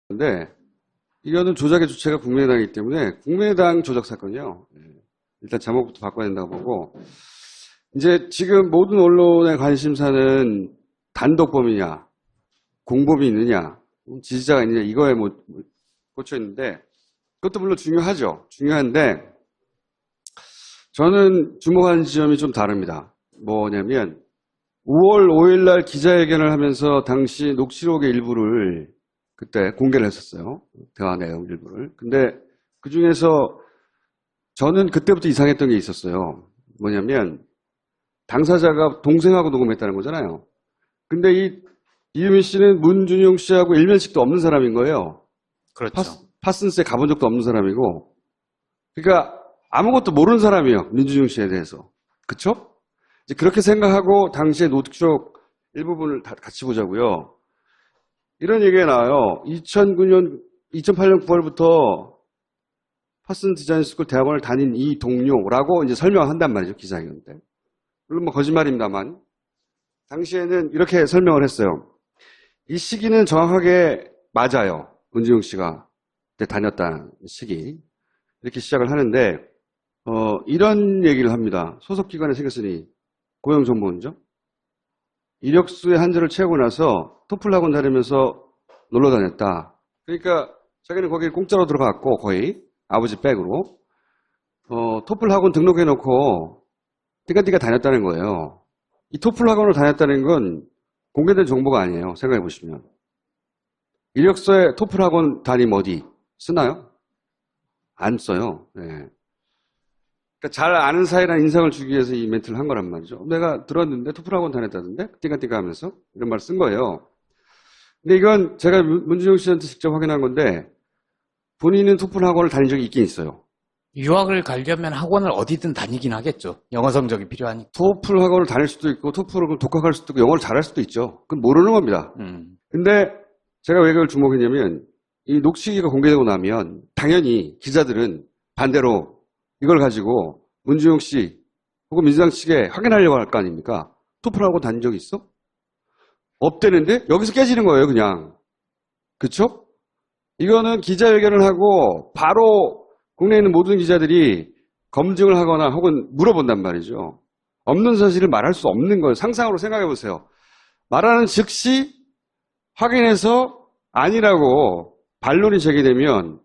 근데 이거는 조작의 주체가 국민의당이기 때문에 국민의당 조작 사건이요. 일단 제목부터 바꿔야 된다고 보고 이제 지금 모든 언론의 관심사는 단독범이냐, 공범이 있느냐, 지지자가 있느냐 이거에 꽂혀 있는데 그것도 물론 중요하죠. 중요한데 저는 주목하는 지점이 좀 다릅니다. 뭐냐면 5월 5일 날 기자회견을 하면서 당시 녹취록의 일부를 그때 공개를 했었어요. 대화 내용 일부를. 근데 그 중에서 저는 그때부터 이상했던 게 있었어요. 뭐냐면 당사자가 동생하고 녹음했다는 거잖아요. 근데 이유미 씨는 문준용 씨하고 일면식도 없는 사람인 거예요. 그렇죠. 파슨스에 가본 적도 없는 사람이고. 그러니까 아무것도 모르는 사람이에요. 민준용 씨에 대해서. 그쵸? 이제 그렇게 생각하고 당시의 녹취록 일부분을 같이 보자고요. 이런 얘기가 나와요. 2008년 9월부터 파슨 디자인 스쿨 대학원을 다닌 이 동료라고 이제 설명한단 말이죠. 기자회견 때. 물론 뭐 거짓말입니다만. 당시에는 이렇게 설명을 했어요. 이 시기는 정확하게 맞아요. 문준용 씨가 그때 다녔다는 시기. 이렇게 시작을 하는데, 이런 얘기를 합니다. 소속기관에 생겼으니 고용정보원이죠. 이력서의 한줄을 채우고 나서 토플 학원 다니면서 놀러 다녔다. 그러니까 자기는 거기 공짜로 들어갔고 거의 아버지 백으로 토플 학원 등록해놓고 띠까띠까 다녔다는 거예요. 이 토플 학원을 다녔다는 건 공개된 정보가 아니에요. 생각해 보시면. 이력서에 토플 학원 담임 어디 쓰나요? 안 써요. 네. 그러니까 잘 아는 사이라는 인상을 주기 위해서 이 멘트를 한 거란 말이죠. 내가 들었는데 토플 학원 다녔다던데? 띠까띠까 하면서 이런 말 쓴 거예요. 근데 이건 제가 문준용 씨한테 직접 확인한 건데 본인은 토플 학원을 다닌 적이 있긴 있어요. 유학을 가려면 학원을 어디든 다니긴 하겠죠. 영어 성적이 필요하니까. 토플 학원을 다닐 수도 있고 토플을 독학할 수도 있고 영어를 잘할 수도 있죠. 그건 모르는 겁니다. 근데 제가 왜 그걸 주목했냐면 이 녹취기가 공개되고 나면 당연히 기자들은 반대로 이걸 가지고 문준용 씨 혹은 민주당 측에 확인하려고 할 거 아닙니까? 토플 학원 다닌 적 있어? 없대는데 여기서 깨지는 거예요, 그냥. 그쵸? 이거는 기자회견을 하고 바로 국내에 있는 모든 기자들이 검증을 하거나 혹은 물어본단 말이죠. 없는 사실을 말할 수 없는 거예요. 상상으로 생각해 보세요. 말하는 즉시 확인해서 아니라고 반론이 제기되면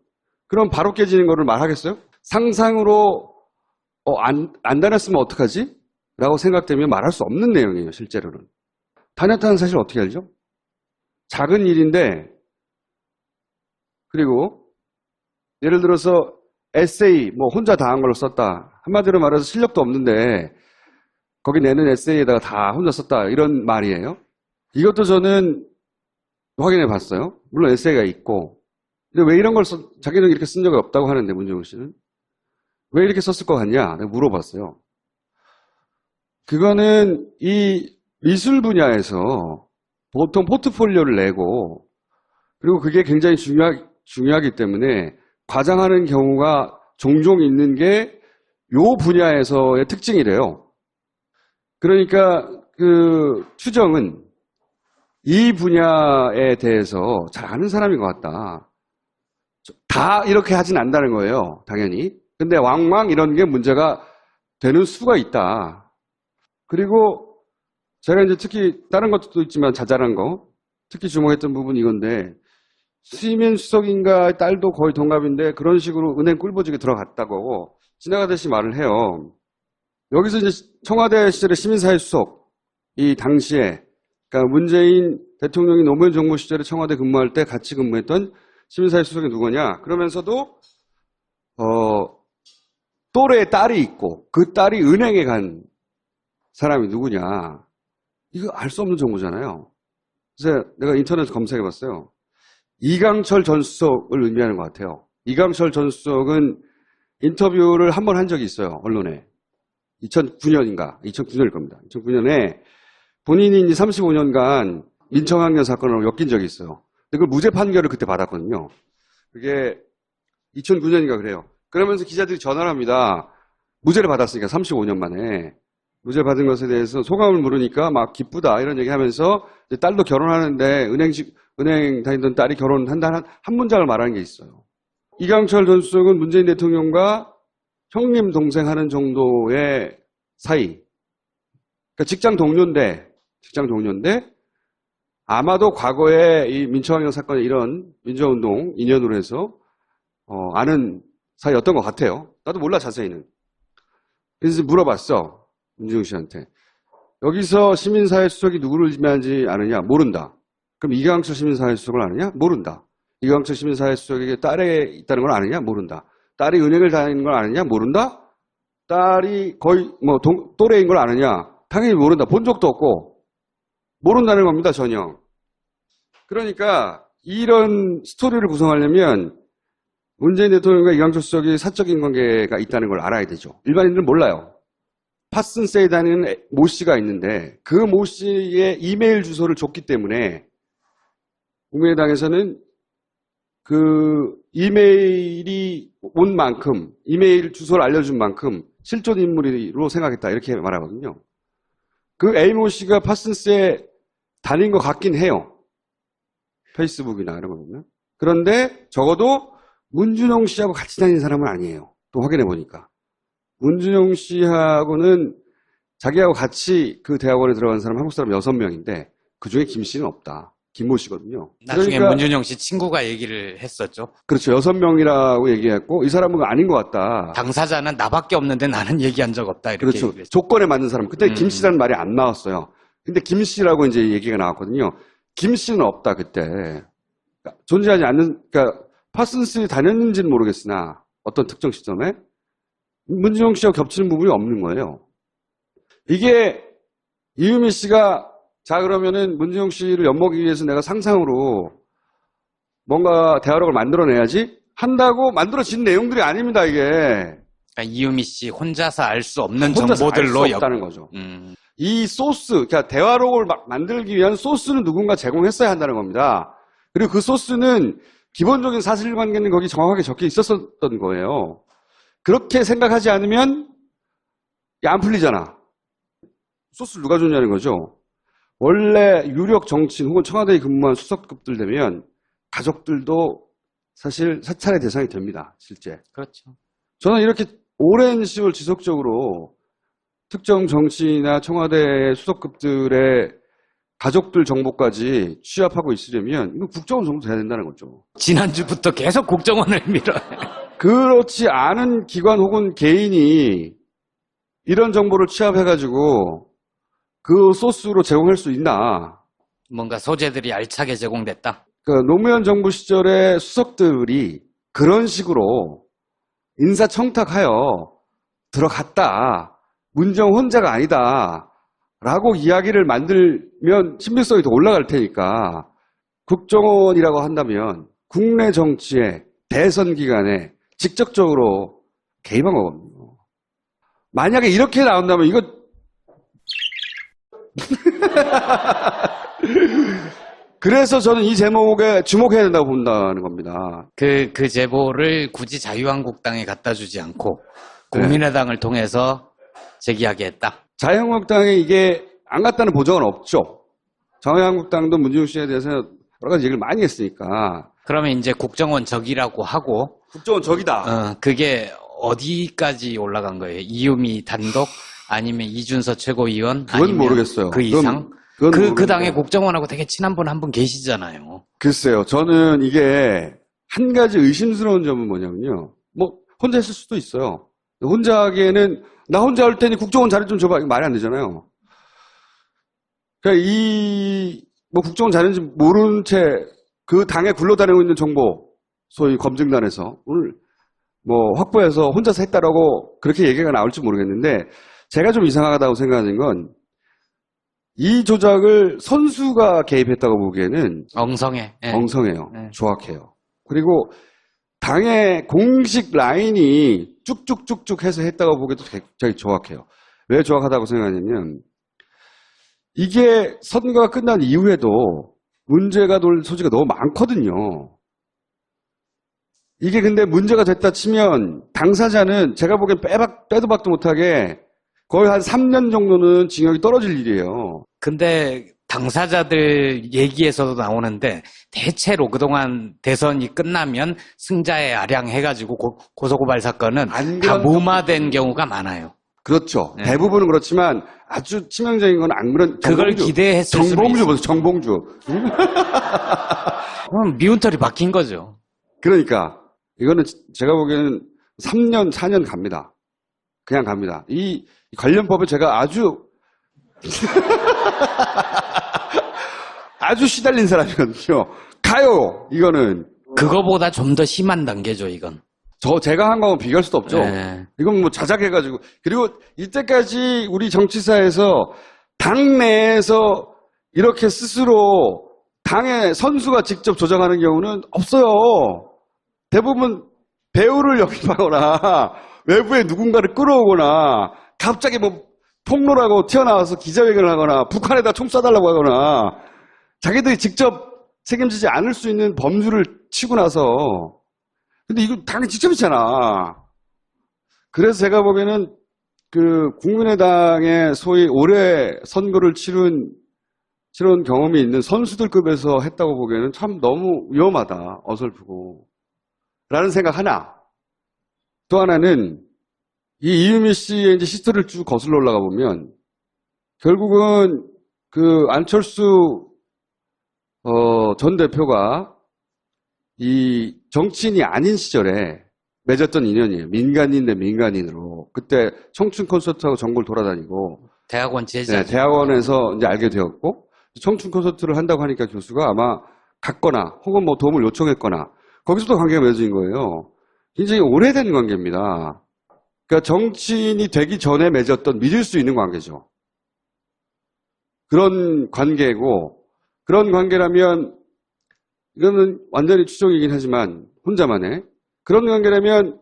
그럼 바로 깨지는 거를 말하겠어요? 상상으로 안 다녔으면 어떡하지? 라고 생각되면 말할 수 없는 내용이에요, 실제로는. 다녔다는 사실 어떻게 알죠? 작은 일인데, 그리고 예를 들어서 에세이 혼자 다 한 걸로 썼다. 한마디로 말해서 실력도 없는데 거기 내는 에세이에다가 다 혼자 썼다. 이런 말이에요. 이것도 저는 확인해 봤어요. 물론 에세이가 있고. 근데 왜 이런 걸 자기는 이렇게 쓴 적이 없다고 하는데 문준용 씨는 왜 이렇게 썼을 것 같냐? 내가 물어봤어요. 그거는 이 미술 분야에서 보통 포트폴리오를 내고 그리고 그게 굉장히 중요하기 때문에 과장하는 경우가 종종 있는 게 요 분야에서의 특징이래요. 그러니까 그 추정은 이 분야에 대해서 잘 아는 사람인 것 같다. 다 이렇게 하진 않는다는 거예요. 당연히. 근데 왕왕 이런 게 문제가 되는 수가 있다. 그리고 제가 이제 특히 다른 것도 있지만 자잘한 거 특히 주목했던 부분이 이건데 수임현 수석인가 딸도 거의 동갑인데 그런 식으로 은행 꿀보직에 들어갔다고 지나가듯이 말을 해요. 여기서 이제 청와대 시절의 시민사회 수석 이 당시에 그러니까 문재인 대통령이 노무현 정부 시절에 청와대 근무할 때 같이 근무했던 시민사회 수석이 누구냐? 그러면서도 또래의 딸이 있고 그 딸이 은행에 간 사람이 누구냐? 이거 알 수 없는 정보잖아요. 그래서 내가 인터넷 검색해봤어요. 이강철 전 수석을 의미하는 것 같아요. 이강철 전 수석은 인터뷰를 한 번 한 적이 있어요. 언론에. 2009년인가? 2009년일 겁니다. 2009년에 본인이 이제 35년간 민청학년 사건으로 엮인 적이 있어요. 근데 그 무죄 판결을 그때 받았거든요. 그게 2009년인가 그래요. 그러면서 기자들이 전화를 합니다. 무죄를 받았으니까 35년 만에. 무죄 받은 것에 대해서 소감을 물으니까 막 기쁘다 이런 얘기 하면서 딸도 결혼하는데 은행 다니던 딸이 결혼한다는 한 문장을 말하는 게 있어요. 이강철 전 수석은 문재인 대통령과 형님 동생 하는 정도의 사이. 그러니까 직장 동료인데 아마도 과거에 이 민초항영 사건의 이런 민주화운동 인연으로 해서 아는 사이였던 것 같아요. 나도 몰라 자세히는. 그래서 물어봤어. 문재용 씨한테. 여기서 시민사회 수석이 누구를 지명하지 않느냐? 모른다. 그럼 이강철 시민사회 수석을 아느냐? 모른다. 이강철 시민사회 수석에게 딸이 있다는 걸 아느냐? 모른다. 딸이 은행을 다니는 걸 아느냐? 모른다. 딸이 거의 또래인 걸 아느냐? 당연히 모른다. 본 적도 없고 모른다는 겁니다. 전혀. 그러니까 이런 스토리를 구성하려면 문재인 대통령과 이강철 수석이 사적인 관계가 있다는 걸 알아야 되죠. 일반인들은 몰라요. 파슨세에 다니는 모 씨가 있는데 그 모 씨의 이메일 주소를 줬기 때문에 국민의당에서는 그 이메일이 온 만큼, 이메일 주소를 알려준 만큼 실존 인물로 생각했다 이렇게 말하거든요. 그 A 모 씨가 파슨스에 다닌 것 같긴 해요. 페이스북이나 이런 거 보면. 그런데 적어도 문준용 씨하고 같이 다니는 사람은 아니에요. 또 확인해 보니까. 문준용 씨하고는 자기하고 같이 그 대학원에 들어간 사람 한국 사람 6명인데 그중에 김 씨는 없다. 김모 씨거든요. 나중에 그러니까, 문준용 씨 친구가 얘기를 했었죠. 그렇죠. 6명이라고 얘기했고 이 사람은 아닌 것 같다. 당사자는 나밖에 없는데 나는 얘기한 적 없다. 이렇게 그렇죠. 얘기를 했죠. 조건에 맞는 사람. 그때 김 씨라는 말이 안 나왔어요. 근데 김 씨라고 이제 얘기가 나왔거든요. 김 씨는 없다 그때. 그러니까 존재하지 않는. 그러니까 파슨스에 다녔는지는 모르겠으나 어떤 특정 시점에 문준용 씨와 겹치는 부분이 없는 거예요. 이게 이유미 씨가 자 그러면은 문준용 씨를 엿먹이기 위해서 내가 상상으로 뭔가 대화록을 만들어내야지 한다고 만들어진 내용들이 아닙니다. 이게. 그러니까 이유미 씨 혼자서 알 수 없는 혼자서 알 정보들로 수 없다는 거죠. 이 소스, 그러니까 대화록을 만들기 위한 소스는 누군가 제공했어야 한다는 겁니다. 그리고 그 소스는 기본적인 사실관계는 거기 정확하게 적혀 있었던 거예요. 그렇게 생각하지 않으면 안 풀리잖아. 소스를 누가 줬냐는 거죠. 원래 유력 정치인 혹은 청와대에 근무한 수석급들 되면 가족들도 사실 사찰의 대상이 됩니다. 실제. 그렇죠. 저는 이렇게 오랜 시월 지속적으로 특정 정치인이나 청와대 수석급들의 가족들 정보까지 취합하고 있으려면 이거 국정원 정도 돼야 된다는 거죠. 지난주부터 계속 국정원을 밀어요. 그렇지 않은 기관 혹은 개인이 이런 정보를 취합해가지고 그 소스로 제공할 수 있나. 뭔가 소재들이 알차게 제공됐다. 노무현 정부 시절의 수석들이 그런 식으로 인사청탁하여 들어갔다. 문정 혼자가 아니다. 라고 이야기를 만들면 신빙성이 더 올라갈 테니까 국정원이라고 한다면 국내 정치의 대선 기간에 직접적으로 개입한 거거든요. 만약에 이렇게 나온다면 이거 그래서 저는 이 제목에 주목해야 된다고 본다는 겁니다. 그 제보를 굳이 자유한국당에 갖다 주지 않고 국민의당을 통해서 제기하게 했다. 자유한국당에 이게 안 갔다는 보장은 없죠. 자유한국당도 문준용 씨에 대해서 여러 가지 얘기를 많이 했으니까. 그러면 이제 국정원 적이라고 하고 국정원 적이다. 그게 어디까지 올라간 거예요? 이유미 단독? 아니면 이준서 최고위원? 그건 아니면 모르겠어요. 그 이상? 그 당의 국정원하고 되게 친한 분 한 분 계시잖아요. 글쎄요. 저는 이게 한 가지 의심스러운 점은 뭐냐면요. 혼자 했을 수도 있어요. 혼자 하기에는 나 혼자 할 테니 국정원 자료 좀 줘봐. 이거 말이 안 되잖아요. 그러니까 국정원 자료인지 모른 채 그 당에 굴러다니고 있는 정보, 소위 검증단에서 오늘 확보해서 혼자서 했다라고 그렇게 얘기가 나올지 모르겠는데 제가 좀 이상하다고 생각하는 건 이 조작을 선수가 개입했다고 보기에는 엉성해. 네. 엉성해요. 네. 조악해요. 그리고 당의 공식 라인이 쭉쭉쭉쭉 해서 했다고 보기에도 굉장히 조악해요. 왜 조악하다고 생각하냐면 이게 선거가 끝난 이후에도 문제가 될 소지가 너무 많거든요. 이게 근데 문제가 됐다 치면 당사자는 제가 보기엔 빼도 박도 못하게 거의 한 3년 정도는 징역이 떨어질 일이에요. 근데 당사자들 얘기에서도 나오는데 대체로 그동안 대선이 끝나면 승자의 아량해가지고 고소고발 사건은 안 다 그런 무마된 경우가 많아요. 그렇죠. 네. 대부분은 그렇지만 아주 치명적인 건 안 그런 그걸 기대했을 수도 정봉주 있어요. 보세요. 정봉주. 그럼 미운털이 박힌 거죠. 그러니까 이거는 제가 보기에는 3년, 4년 갑니다. 그냥 갑니다. 이 관련법을 제가 아주 아주 시달린 사람이거든요. 가요. 이거는 그거보다 좀 더 심한 단계죠, 이건. 제가 한 거하고 비교할 수도 없죠. 네. 이건 뭐 자작해가지고. 그리고 이때까지 우리 정치사에서 당내에서 이렇게 스스로 당의 선수가 직접 조정하는 경우는 없어요. 대부분 배우를 영입하거나 외부에 누군가를 끌어오거나 갑자기 뭐 폭로라고 튀어나와서 기자회견을 하거나 북한에다 총 쏴달라고 하거나 자기들이 직접 책임지지 않을 수 있는 범주를 치고 나서 근데 이거 당연히 직접 있잖아. 그래서 제가 보기에는 그 국민의당의 소위 올해 선거를 치른 경험이 있는 선수들급에서 했다고 보기에는 참 너무 위험하다. 어설프고. 라는 생각 하나. 또 하나는 이 이유미 씨의 이제 히스토리를 쭉 거슬러 올라가 보면 결국은 그 안철수 전 대표가 이 정치인이 아닌 시절에 맺었던 인연이에요. 민간인 대 민간인으로. 그때 청춘 콘서트하고 전국을 돌아다니고 대학원 제자. 네, 대학원에서 이제 알게 되었고 청춘 콘서트를 한다고 하니까 교수가 아마 갔거나 혹은 뭐 도움을 요청했거나 거기서도 관계가 맺어진 거예요. 굉장히 오래된 관계입니다. 그러니까 정치인이 되기 전에 맺었던 믿을 수 있는 관계죠. 그런 관계고 그런 관계라면 이거는 완전히 추정이긴 하지만 혼자만의 그런 관계라면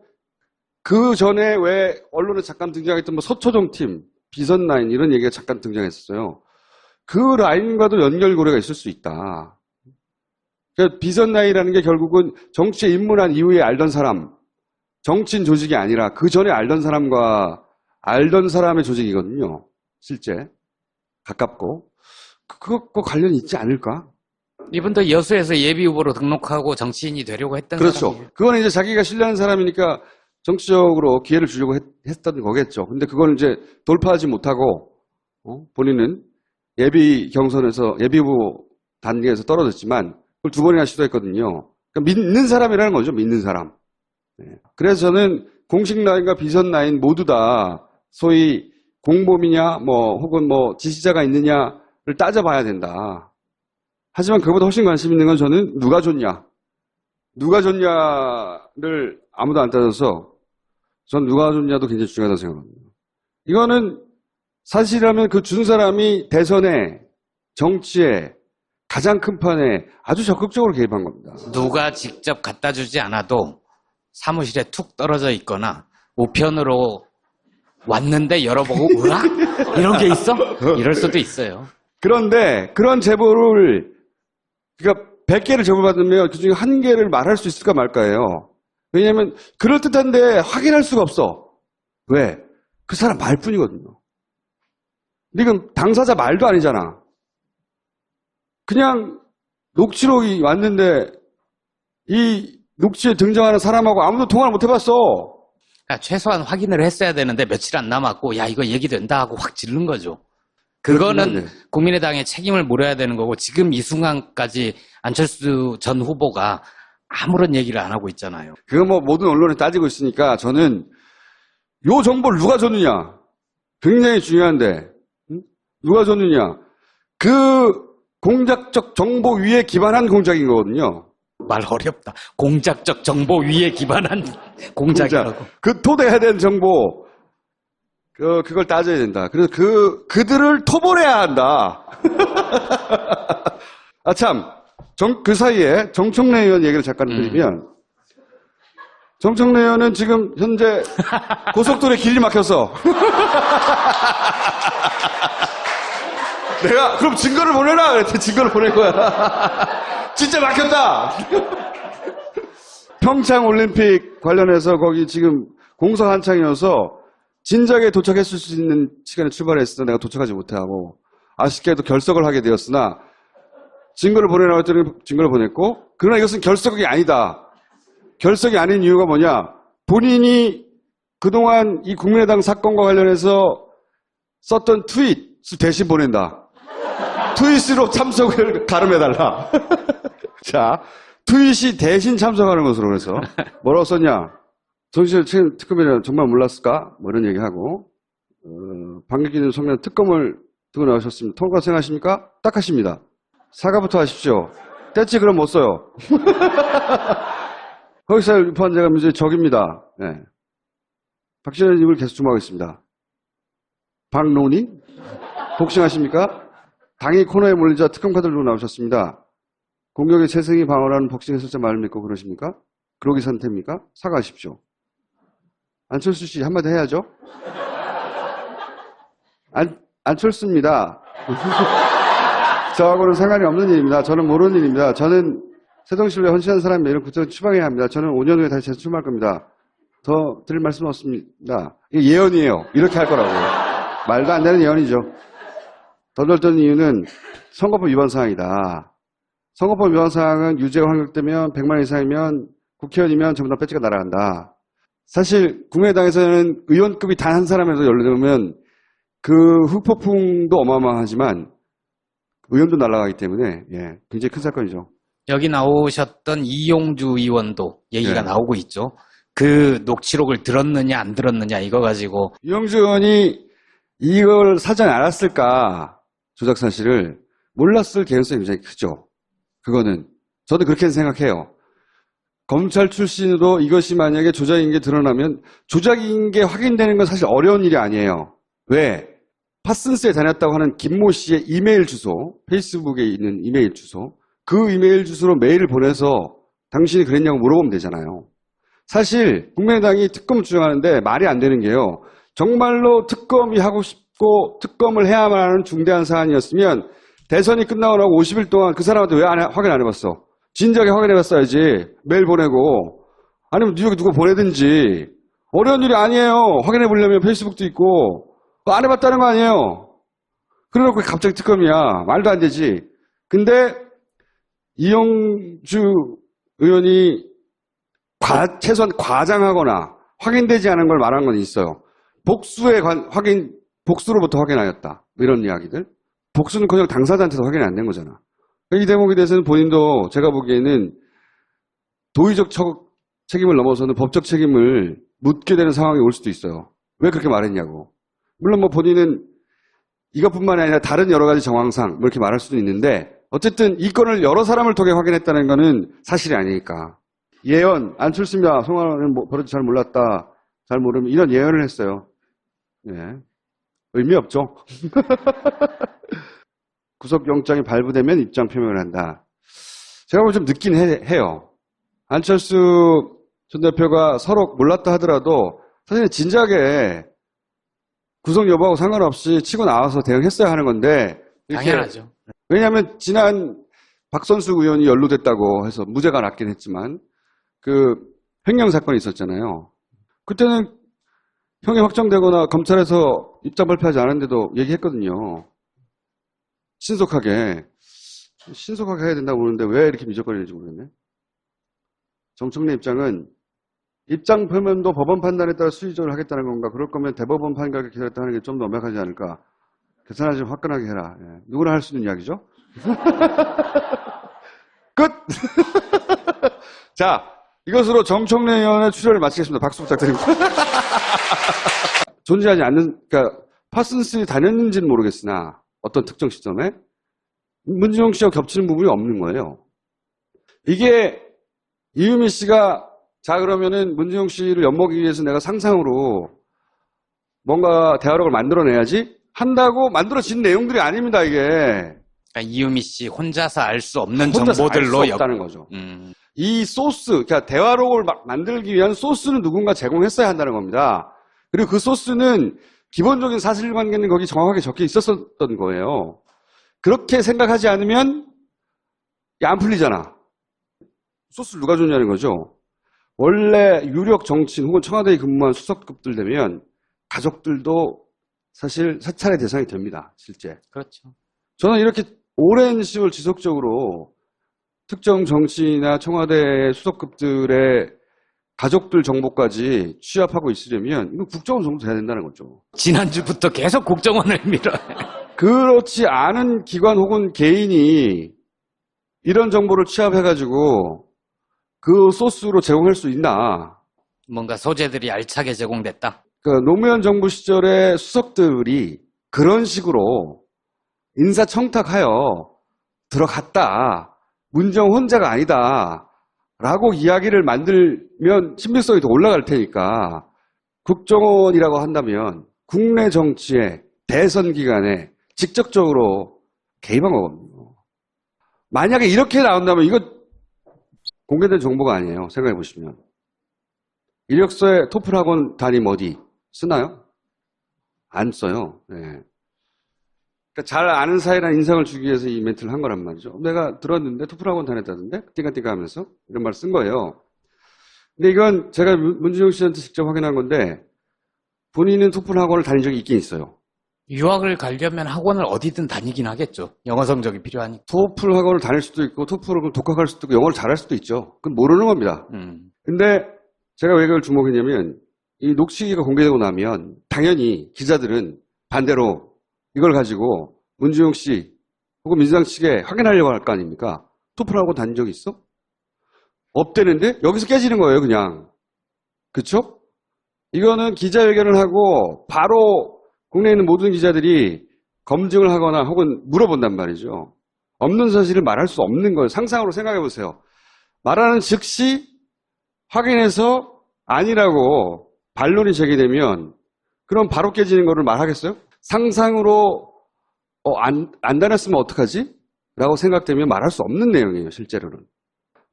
그 전에 왜 언론에 잠깐 등장했던 뭐 서초동 팀, 비선 라인 이런 얘기가 잠깐 등장했었어요. 그 라인과도 연결고리가 있을 수 있다. 그러니까 비선 라인이라는 게 결국은 정치에 입문한 이후에 알던 사람, 정치인 조직이 아니라 그 전에 알던 사람과 알던 사람의 조직이거든요. 실제 가깝고 그것과 관련이 있지 않을까? 이분도 여수에서 예비 후보로 등록하고 정치인이 되려고 했던 그렇죠. 사람이에요. 그건 이제 자기가 신뢰하는 사람이니까 정치적으로 기회를 주려고 했던 거겠죠. 근데 그걸 이제 돌파하지 못하고 본인은 예비 경선에서 예비 후보 단계에서 떨어졌지만 그걸 2번이나 시도했거든요. 그러니까 믿는 사람이라는 거죠. 믿는 사람. 네. 그래서 저는 공식 라인과 비선 라인 모두 다 소위 공범이냐 뭐 혹은 뭐 지시자가 있느냐를 따져봐야 된다. 하지만 그보다 훨씬 관심 있는 건 저는 누가 줬냐. 누가 줬냐를 아무도 안 따져서 전 누가 줬냐도 굉장히 중요하다고 생각합니다. 이거는 사실이라면 그 준 사람이 대선에 정치에 가장 큰 판에 아주 적극적으로 개입한 겁니다. 누가 직접 갖다 주지 않아도 사무실에 툭 떨어져 있거나 우편으로 왔는데 열어보고 우와? 이런 게 있어? 이럴 수도 있어요. 그런데 그런 제보를 그러니까 100개를 제보받으면 그중에 1개를 말할 수 있을까 말까예요. 왜냐하면 그럴듯한데 확인할 수가 없어. 왜? 그 사람 말뿐이거든요. 근데 이건 당사자 말도 아니잖아. 그냥 녹취록이 왔는데 이 녹취에 등장하는 사람하고 아무도 통화를 못 해봤어. 그러니까 최소한 확인을 했어야 되는데 며칠 안 남았고 야 이거 얘기된다 하고 확 지른 거죠. 그거는 그렇긴 한데. 국민의당의 책임을 물어야 되는 거고 지금 이 순간까지 안철수 전 후보가 아무런 얘기를 안 하고 있잖아요. 그거 뭐 모든 언론에 따지고 있으니까 저는 요 정보를 누가 줬느냐 굉장히 중요한데 누가 줬느냐 그 공작적 정보 위에 기반한 공작인 거거든요. 말 어렵다. 공작적 정보 위에 기반한 공작이라고. 그 토대해야 되는 정보 그걸 따져야 된다. 그래서 그들을 토벌해야 한다. 아 참 그 사이에 정청래 의원 얘기를 잠깐 드리면 정청래 의원은 지금 현재 고속도로에 길이 막혀서 내가 그럼 증거를 보내라 그랬더니 증거를 보낸 거야. 진짜 막혔다. 평창 올림픽 관련해서 거기 지금 공사 한창이어서 진작에 도착했을 수 있는 시간에 출발했을 때 내가 도착하지 못하고 아쉽게도 결석을 하게 되었으나 증거를 보내라고 했더니 증거를 보냈고 그러나 이것은 결석이 아니다. 결석이 아닌 이유가 뭐냐? 본인이 그동안 이 국민의당 사건과 관련해서 썼던 트윗을 대신 보낸다. 트윗으로 참석을 가름해달라. 자, 트윗이 대신 참석하는 것으로 그래서 뭐라고 썼냐? 정치적 특검이라는 정말 몰랐을까? 뭐 이런 얘기하고 방귀 소년 특검을 두고 나오셨습니다. 통과 생각하십니까? 딱 하십니다. 사과부터 하십시오. 떼치 그럼 못 써요. 허위사실 유포한자가 문제의 적입니다. 네. 박신혜 입을 계속 주목하겠습니다. 박노님? 복싱하십니까? 당이 코너에 몰리자 특검 카드를 들고 나오셨습니다. 공격의 재생이 방어라는 복싱 해설자 말을 믿고 그러십니까? 그러기 상태입니까? 사과하십시오. 안철수 씨 한마디 해야죠. 안철수입니다. 저하고는 상관이 없는 일입니다. 저는 모르는 일입니다. 저는 세동실로에 헌신한 사람이 이런 구청을 추방해야 합니다. 저는 5년 후에 다시 재출마할 겁니다. 더 드릴 말씀 없습니다. 이게 예언이에요. 이렇게 할 거라고. 말도 안 되는 예언이죠. 덜덜 떠는 이유는 선거법 위반 사항이다. 선거법 위반 사항은 유죄가 확정되면 100만 이상이면 국회의원이면 전부 다 배지가 날아간다. 사실 국민의당에서는 의원급이 단 한 사람에서 연루되면 그 흑폭풍도 어마어마하지만 의원도 날아가기 때문에 굉장히 큰 사건이죠. 여기 나오셨던 이용주 의원도 얘기가 네. 나오고 있죠. 그 녹취록을 들었느냐 안 들었느냐 이거 가지고 이용주 의원이 이걸 사전에 알았을까 조작 사실을 몰랐을 개연성이 굉장히 크죠. 그거는 저도 그렇게 생각해요. 검찰 출신으로 이것이 만약에 조작인 게 드러나면 조작인 게 확인되는 건 사실 어려운 일이 아니에요. 왜? 파슨스에 다녔다고 하는 김모 씨의 이메일 주소, 페이스북에 있는 이메일 주소, 그 이메일 주소로 메일을 보내서 당신이 그랬냐고 물어보면 되잖아요. 사실 국민의당이 특검을 주장하는데 말이 안 되는 게요. 정말로 특검이 하고 싶고 특검을 해야만 하는 중대한 사안이었으면 대선이 끝나고 나고 50일 동안 그 사람한테 왜 확인 안 해봤어? 진작에 확인해봤어야지. 메일 보내고 아니면 누가 보내든지. 어려운 일이 아니에요. 확인해보려면 페이스북도 있고 안 해봤다는 거 아니에요. 그래놓고 갑자기 특검이야. 말도 안 되지. 근데 이용주 의원이 최소한 과장하거나 확인되지 않은 걸 말한 건 있어요. 복수로부터 확인하였다. 이런 이야기들. 복수는 그냥 당사자한테도 확인이 안 된 거잖아. 이 대목에 대해서는 본인도 제가 보기에는 도의적 책임을 넘어서는 법적 책임을 묻게 되는 상황이 올 수도 있어요. 왜 그렇게 말했냐고. 물론 뭐 본인은 이것뿐만이 아니라 다른 여러 가지 정황상 뭐 이렇게 말할 수도 있는데 어쨌든 이 건을 여러 사람을 통해 확인했다는 거는 사실이 아니니까. 예언, 안철수입니다. 송환은 버릇 잘 몰랐다. 잘 모르면 이런 예언을 했어요. 의미 없죠. 구속영장이 발부되면 입장 표명을 한다. 제가 뭐 좀 늦긴 해요. 안철수 전 대표가 서로 몰랐다 하더라도 사실 진작에 구속 여부하고 상관없이 치고 나와서 대응했어야 하는 건데. 당연하죠. 왜냐하면 지난 박선수 의원이 연루됐다고 해서 무죄가 났긴 했지만 그 횡령 사건이 있었잖아요. 그때는 형이 확정되거나 검찰에서 입장 발표하지 않았는데도 얘기했거든요. 신속하게 해야 된다고 보는데 왜 이렇게 미적거리는지 모르겠네. 정청래 입장은 입장 표면도 법원 판단에 따라 수위적으로 하겠다는 건가? 그럴 거면 대법원 판결을 기다렸다 하는 게 좀 더 명확하지 않을까? 계산하지 좀 화끈하게 해라. 누구나 할 수 있는 이야기죠. 끝! 자, 이것으로 정청래 의원의 출연을 마치겠습니다. 박수 부탁드립니다. 존재하지 않는, 그러니까 파슨스에 다녔는지는 모르겠으나 어떤 특정 시점에 문준용 씨와 겹치는 부분이 없는 거예요. 이게 이유미 씨가 자 그러면은 문준용 씨를 엿먹이기 위해서 내가 상상으로 뭔가 대화록을 만들어내야지 한다고 만들어진 내용들이 아닙니다. 이게 그러니까 이유미 씨 혼자서 알 수 없는 혼자서 정보들로 알 수 없다는 거죠. 이 소스, 그러니까 대화록을 만들기 위한 소스는 누군가 제공했어야 한다는 겁니다. 그리고 그 소스는 기본적인 사실관계는 거기 정확하게 적혀 있었던 거예요. 그렇게 생각하지 않으면 안 풀리잖아. 소스를 누가 줬냐는 거죠. 원래 유력 정치인 혹은 청와대에 근무한 수석급들 되면 가족들도 사실 사찰의 대상이 됩니다. 실제. 그렇죠. 저는 이렇게 오랜 시월 지속적으로 특정 정치인이나 청와대 수석급들의 가족들 정보까지 취합하고 있으려면 이건 국정원 정도 돼야 된다는 거죠. 지난주부터 계속 국정원을 밀어요. 그렇지 않은 기관 혹은 개인이 이런 정보를 취합해가지고 그 소스로 제공할 수 있나. 뭔가 소재들이 알차게 제공됐다. 노무현 정부 시절의 수석들이 그런 식으로 인사청탁하여 들어갔다. 문정 혼자가 아니다. 라고 이야기를 만들면 신빙성이 더 올라갈 테니까 국정원이라고 한다면 국내 정치의 대선 기간에 직접적으로 개입한 거거든요. 만약에 이렇게 나온다면 이거 공개된 정보가 아니에요. 생각해 보시면. 이력서에 토플 학원 담임 어디 쓰나요? 안 써요. 네. 그러니까 잘 아는 사이라는 인상을 주기 위해서 이 멘트를 한 거란 말이죠. 내가 들었는데 토플 학원 다녔다던데? 띵까띵까 하면서 이런 말 쓴 거예요. 근데 이건 제가 문준용 씨한테 직접 확인한 건데 본인은 토플 학원을 다닌 적이 있긴 있어요. 유학을 가려면 학원을 어디든 다니긴 하겠죠. 영어 성적이 필요하니까. 토플 학원을 다닐 수도 있고 토플을 독학할 수도 있고 영어를 잘할 수도 있죠. 그건 모르는 겁니다. 근데 제가 왜 그걸 주목했냐면 이 녹취기가 공개되고 나면 당연히 기자들은 반대로 이걸 가지고 문준용 씨 혹은 민주당 측에 확인하려고 할 거 아닙니까? 토플 학원 다닌 적 있어? 없대는데 여기서 깨지는 거예요, 그냥. 그쵸? 이거는 기자회견을 하고 바로 국내에 있는 모든 기자들이 검증을 하거나 혹은 물어본단 말이죠. 없는 사실을 말할 수 없는 거예요. 상상으로 생각해 보세요. 말하는 즉시 확인해서 아니라고 반론이 제기되면 그럼 바로 깨지는 거를 말하겠어요? 상상으로 안 다녔으면 어떡하지? 라고 생각되면 말할 수 없는 내용이에요, 실제로는.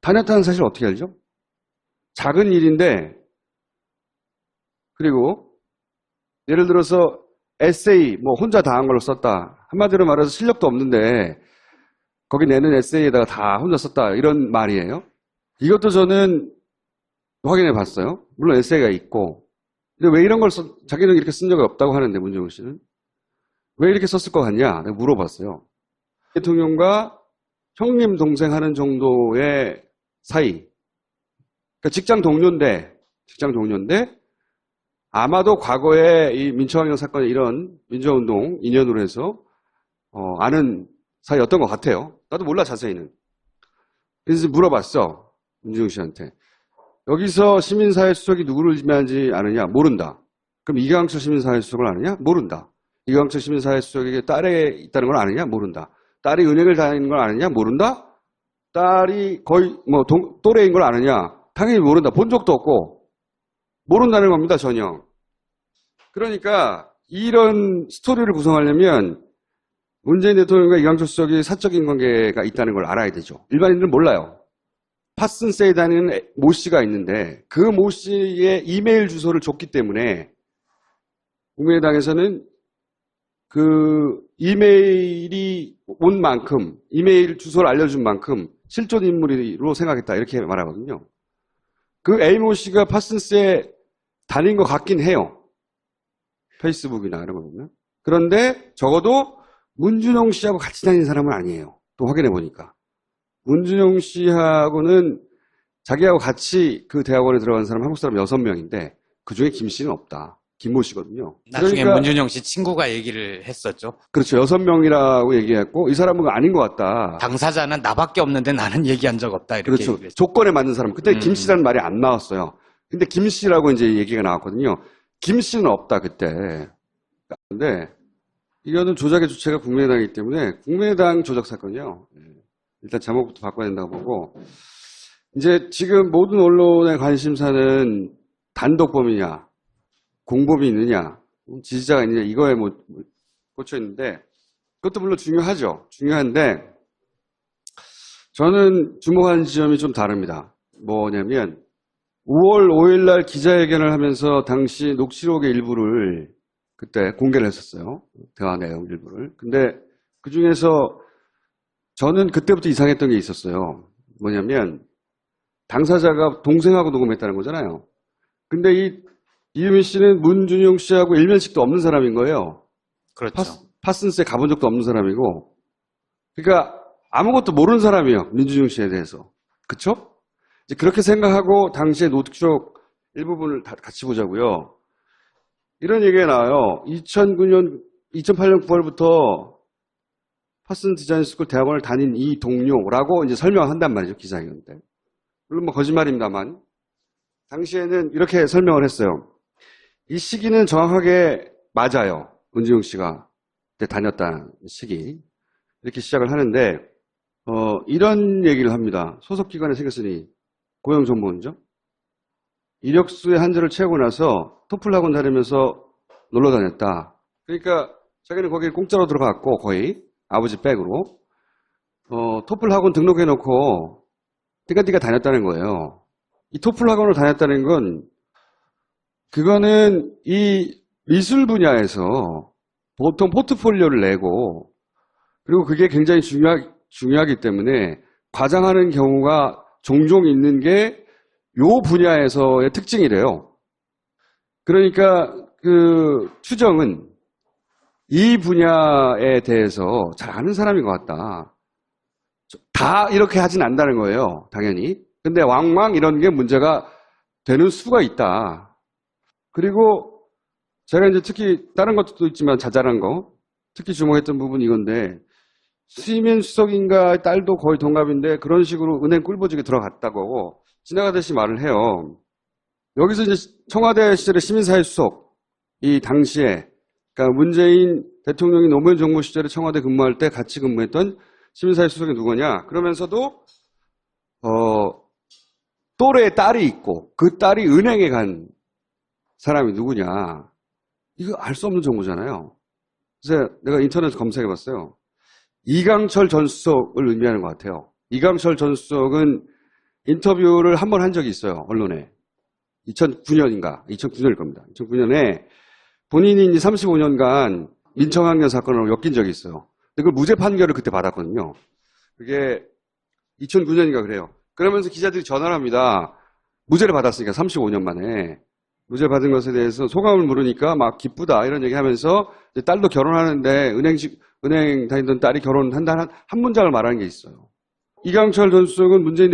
다녔다는 사실 어떻게 알죠? 작은 일인데 그리고 예를 들어서 에세이 뭐 혼자 다 한 걸로 썼다. 한마디로 말해서 실력도 없는데 거기 내는 에세이에다가 다 혼자 썼다. 이런 말이에요. 이것도 저는 확인해 봤어요. 물론 에세이가 있고. 근데 왜 이런 걸 자기는 이렇게 쓴 적이 없다고 하는데 문정우 씨는 왜 이렇게 썼을 것 같냐? 내가 물어봤어요. 대통령과 형님 동생 하는 정도의 사이. 그러니까 직장 동료인데 아마도 과거에 이 민초항영 사건의 이런 민주화운동 인연으로 해서 아는 사이였던 것 같아요. 나도 몰라 자세히는. 그래서 물어봤어. 문준용 씨한테. 여기서 시민사회 수석이 누구를 지명하지 않느냐? 모른다. 그럼 이강철 시민사회 수석을 아느냐? 모른다. 이강철 시민사회 수석에게 딸이 있다는 걸 아느냐? 모른다. 딸이 은행을 다니는 걸 아느냐? 모른다. 딸이 거의 또래인 걸 아느냐? 당연히 모른다. 본 적도 없고 모른다는 겁니다. 전혀. 그러니까 이런 스토리를 구성하려면 문재인 대통령과 이강철 수석이 사적인 관계가 있다는 걸 알아야 되죠. 일반인들은 몰라요. 파슨세에 다니는 모 씨가 있는데 그 모 씨의 이메일 주소를 줬기 때문에 국민의당에서는 그 이메일이 온 만큼 이메일 주소를 알려준 만큼 실존 인물로 생각했다 이렇게 말하거든요. 그 A모 씨가 파슨스에 다닌 것 같긴 해요. 페이스북이나 이런 거 보면. 그런데 적어도 문준용 씨하고 같이 다니는 사람은 아니에요. 또 확인해 보니까. 문준용 씨하고는 자기하고 같이 그 대학원에 들어간 사람 한국 사람 6명인데 그중에 김 씨는 없다. 김모 씨거든요. 나중에 그러니까, 문준용 씨 친구가 얘기를 했었죠. 그렇죠. 6명이라고 얘기했고 이 사람은 아닌 것 같다. 당사자는 나밖에 없는데 나는 얘기한 적 없다. 이렇게 그렇죠. 얘기를 했죠. 조건에 맞는 사람. 그때 김 씨라는 말이 안 나왔어요. 근데 김 씨라고 이제 얘기가 나왔거든요. 김 씨는 없다 그때. 근데 이거는 조작의 주체가 국민의당이기 때문에 국민의당 조작 사건이요. 일단 제목부터 바꿔야 된다고 보고 이제 지금 모든 언론의 관심사는 단독범이냐, 공범이 있느냐, 지지자가 있느냐 이거에 꽂혀 있는데 그것도 물론 중요하죠. 중요한데 저는 주목하는 지점이 좀 다릅니다. 뭐냐면 5월 5일 날 기자회견을 하면서 당시 녹취록의 일부를 그때 공개를 했었어요. 대화 내용 일부를. 근데 그 중에서 저는 그때부터 이상했던 게 있었어요. 뭐냐면 당사자가 동생하고 녹음했다는 거잖아요. 근데 이유민 씨는 문준용 씨하고 일면식도 없는 사람인 거예요. 그렇죠. 파슨스에 가본 적도 없는 사람이고 그러니까 아무것도 모르는 사람이에요. 민주중 씨에 대해서. 그쵸? 이제 그렇게 생각하고 당시의 노트북 일부분을 다 같이 보자고요. 이런 얘기가 나와요. 2008년 9월부터 파슨 디자인 스쿨 대학원을 다닌 이 동료라고 이제 설명한단 말이죠. 기자회견 때. 물론 뭐 거짓말입니다만. 당시에는 이렇게 설명을 했어요. 이 시기는 정확하게 맞아요. 은지용 씨가 그때 다녔다는 시기. 이렇게 시작을 하는데, 이런 얘기를 합니다. 소속기관에 생겼으니 고용정보원이죠. 이력서의 한줄을 채우고 나서 토플 학원 다니면서 놀러 다녔다. 그러니까 자기는 거기 공짜로 들어갔고 거의 아버지 백으로 토플 학원 등록해놓고 띠까띠까 다녔다는 거예요. 이 토플 학원을 다녔다는 건 그거는 이 미술 분야에서 보통 포트폴리오를 내고 그리고 그게 굉장히 중요하기 때문에 과장하는 경우가 종종 있는 게 요 분야에서의 특징이래요. 그러니까 그 추정은 이 분야에 대해서 잘 아는 사람인 것 같다. 다 이렇게 하진 않는다는 거예요. 당연히. 근데 왕왕 이런 게 문제가 되는 수가 있다. 그리고 제가 이제 특히 다른 것도 있지만 자잘한 거 특히 주목했던 부분이 이건데 수임현 수석인가 딸도 거의 동갑인데 그런 식으로 은행 꿀보직에 들어갔다고 지나가듯이 말을 해요. 여기서 이제 청와대 시절의 시민사회 수석 이 당시에 그러니까 문재인 대통령이 노무현 정부 시절에 청와대 근무할 때 같이 근무했던 시민사회 수석이 누구냐? 그러면서도 또래의 딸이 있고 그 딸이 은행에 간 사람이 누구냐? 이거 알 수 없는 정보잖아요. 그래서 내가 인터넷에서 검색해봤어요. 이강철 전 수석을 의미하는 것 같아요. 이강철 전 수석은 인터뷰를 한 번 한 적이 있어요. 언론에. 2009년인가? 2009년일 겁니다. 2009년에 본인이 이제 35년간 민청학년 사건으로 엮인 적이 있어요. 근데 그 무죄 판결을 그때 받았거든요. 그게 2009년인가 그래요. 그러면서 기자들이 전화를 합니다. 무죄를 받았으니까 35년 만에. 무죄 받은 것에 대해서 소감을 물으니까 막 기쁘다 이런 얘기 하면서 딸도 결혼하는데 은행 다니던 딸이 결혼한다는 한 문장을 말하는 게 있어요. 이강철 전 수석은 문재인